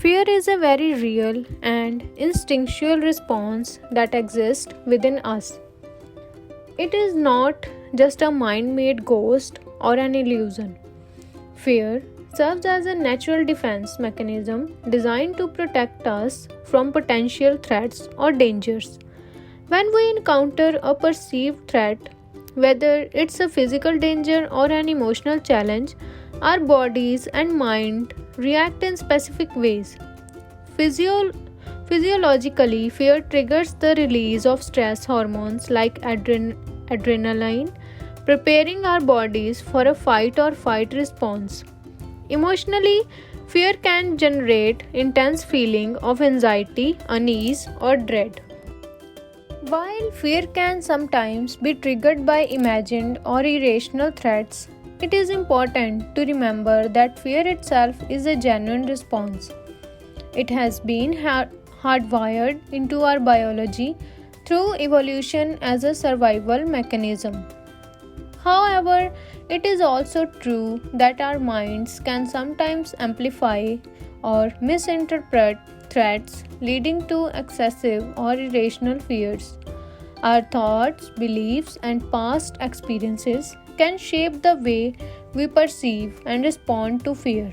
Fear is a very real and instinctual response that exists within us. It is not just a mind made ghost or an illusion. Fear serves as a natural defense mechanism designed to protect us from potential threats or dangers. When we encounter a perceived threat, whether it's a physical danger or an emotional challenge, our bodies and mind react in specific ways. Physio- Physiologically, fear triggers the release of stress hormones like adrenaline, preparing our bodies for a fight or flight response. Emotionally, fear can generate intense feeling of anxiety, unease, or dread. While fear can sometimes be triggered by imagined or irrational threats, it is important to remember that fear itself is a genuine response. It has been hardwired into our biology through evolution as a survival mechanism. However, it is also true that our minds can sometimes amplify or misinterpret threats, leading to excessive or irrational fears. Our thoughts, beliefs, and past experiences can shape the way we perceive and respond to fear.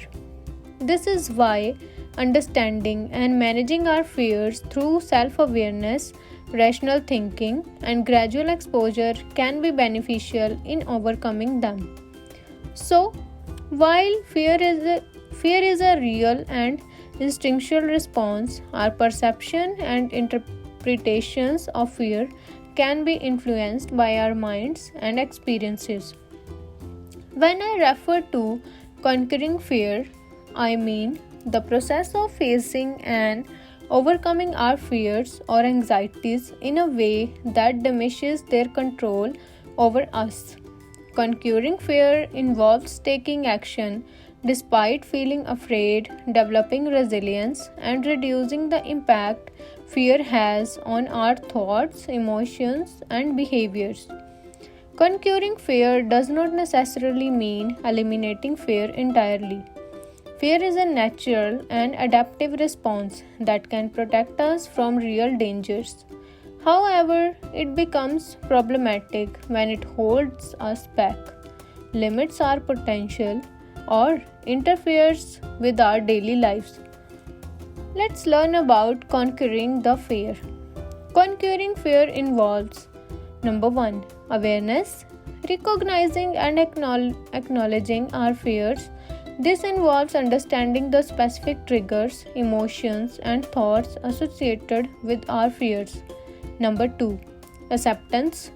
This is why understanding and managing our fears through self awareness, rational thinking, and gradual exposure can be beneficial in overcoming them. So, while fear is a real and instinctual response, our perception and interpretations of fear can be influenced by our minds and experiences. When I refer to conquering fear, I mean the process of facing and overcoming our fears or anxieties in a way that diminishes their control over us. Conquering fear involves taking action despite feeling afraid, developing resilience, and reducing the impact fear has on our thoughts, emotions, and behaviors. Conquering fear does not necessarily mean eliminating fear entirely. Fear is a natural and adaptive response that can protect us from real dangers. However, it becomes problematic when it holds us back, limits our potential, or interferes with our daily lives. Let's learn about conquering the fear. Conquering fear involves number 1. Awareness, recognizing and acknowledging our fears. This involves understanding the specific triggers, emotions, and thoughts associated with our fears. Number 2. Acceptance.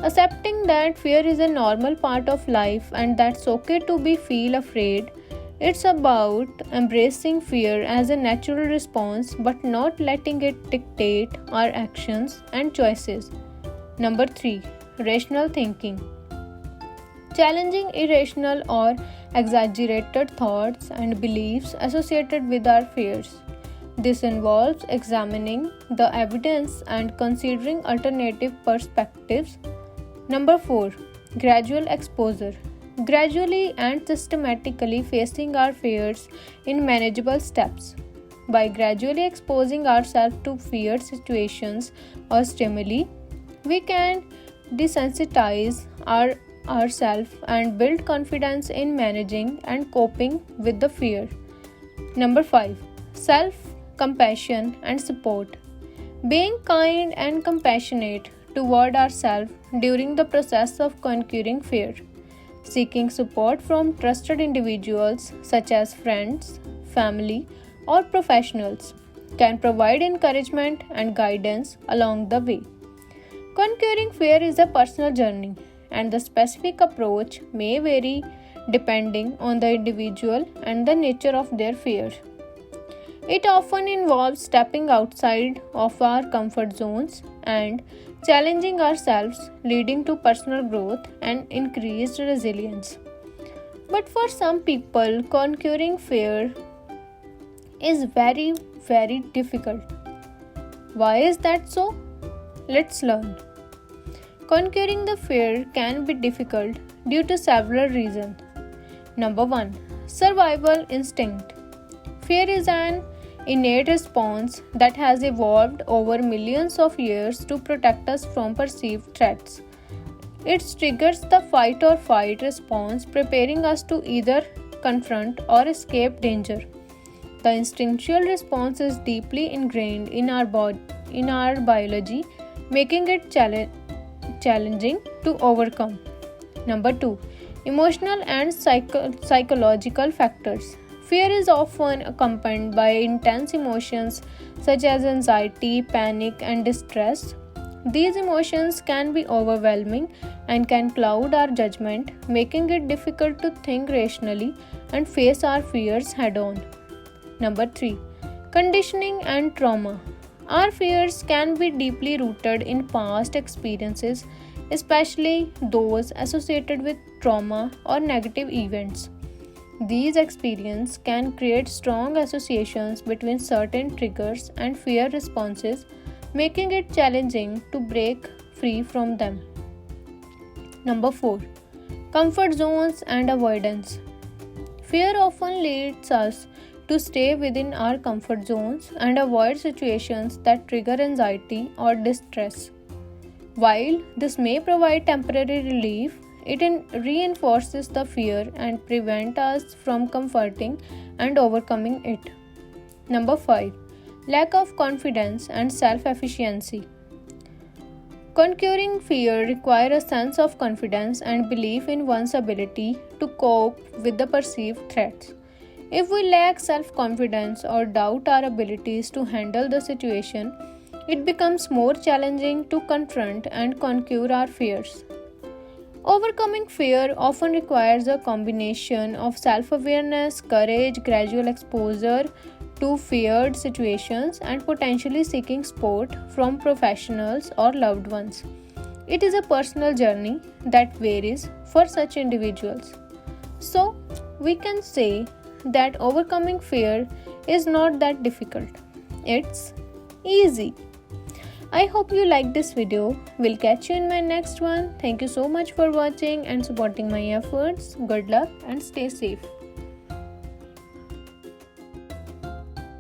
Accepting that fear is a normal part of life and that's okay to be feel afraid. It's about embracing fear as a natural response but not letting it dictate our actions and choices. Number 3. Rational thinking. Challenging irrational or exaggerated thoughts and beliefs associated with our fears. This involves examining the evidence and considering alternative perspectives. Number 4. Gradual exposure. Gradually and systematically facing our fears in manageable steps. By gradually exposing ourselves to fear situations or stimuli, we can desensitize ourselves and build confidence in managing and coping with the fear. Number 5. Self compassion and support. Being kind and compassionate toward ourselves during the process of conquering fear. Seeking support from trusted individuals such as friends, family, or professionals can provide encouragement and guidance along the way. Conquering fear is a personal journey, and the specific approach may vary depending on the individual and the nature of their fear. It often involves stepping outside of our comfort zones and challenging ourselves, leading to personal growth and increased resilience. But for some people, conquering fear is very, very difficult. Why is that so? Let's learn. Conquering the fear can be difficult due to several reasons. Number 1. Survival instinct. Fear is an innate response that has evolved over millions of years to protect us from perceived threats. It triggers the fight or flight response, preparing us to either confront or escape danger. The instinctual response is deeply ingrained in our biology, making it challenging to overcome. Number 2. Emotional and psychological factors. Fear is often accompanied by intense emotions such as anxiety, panic, and distress. These emotions can be overwhelming and can cloud our judgment, making it difficult to think rationally and face our fears head on. Number 3. Conditioning and trauma. Our fears can be deeply rooted in past experiences, especially those associated with trauma or negative events. These experiences can create strong associations between certain triggers and fear responses, making it challenging to break free from them. Number 4. Comfort zones and avoidance. Fear often leads us to stay within our comfort zones and avoid situations that trigger anxiety or distress. While this may provide temporary relief, it reinforces the fear and prevents us from comforting and overcoming it. Number 5. Lack of confidence and self-efficacy. Conquering fear requires a sense of confidence and belief in one's ability to cope with the perceived threats. If we lack self-confidence or doubt our abilities to handle the situation, it becomes more challenging to confront and conquer our fears. Overcoming fear often requires a combination of self-awareness, courage, gradual exposure to feared situations, and potentially seeking support from professionals or loved ones. It is a personal journey that varies for such individuals. So, we can say that overcoming fear is not that difficult. It's easy. I hope you liked this video. We'll catch you in my next one. Thank you so much for watching and supporting my efforts. Good luck and stay safe.